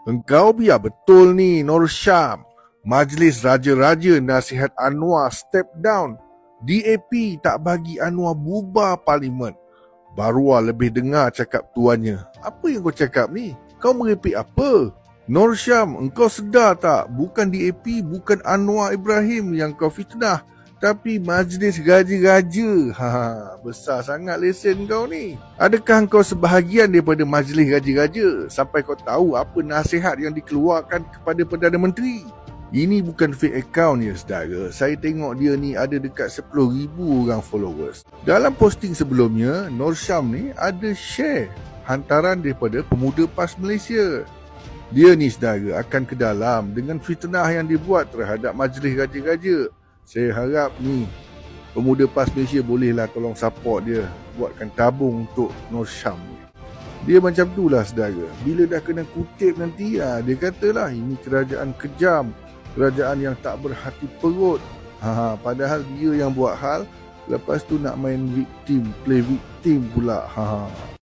Engkau biar betul ni, Nur Syam. Majlis Raja-Raja nasihat Anwar step down. DAP tak bagi Anwar bubar parlimen. Baruah lebih dengar cakap tuannya. Apa yang kau cakap ni? Kau merepek apa? Nur Syam, engkau sedar tak? Bukan DAP, bukan Anwar Ibrahim yang kau fitnah, tapi Majlis Raja-Raja. Besar sangat lesen kau ni. Adakah kau sebahagian daripada Majlis Raja-Raja sampai kau tahu apa nasihat yang dikeluarkan kepada Perdana Menteri? Ini bukan fake account ya saudara. Saya tengok dia ni ada dekat 10,000 orang followers. Dalam posting sebelumnya, Nur Syam ni ada share hantaran daripada Pemuda PAS Malaysia. Dia ni saudara akan ke dalam dengan fitnah yang dibuat terhadap Majlis Raja-Raja. Saya harap ni Pemuda PAS Malaysia bolehlah tolong support dia, buatkan tabung untuk Nur Syam ni. Dia macam tu lah saudara. Bila dah kena kutip nanti, dia katalah ini kerajaan kejam, kerajaan yang tak berhati perut. Padahal dia yang buat hal, lepas tu nak main victim, play victim pula.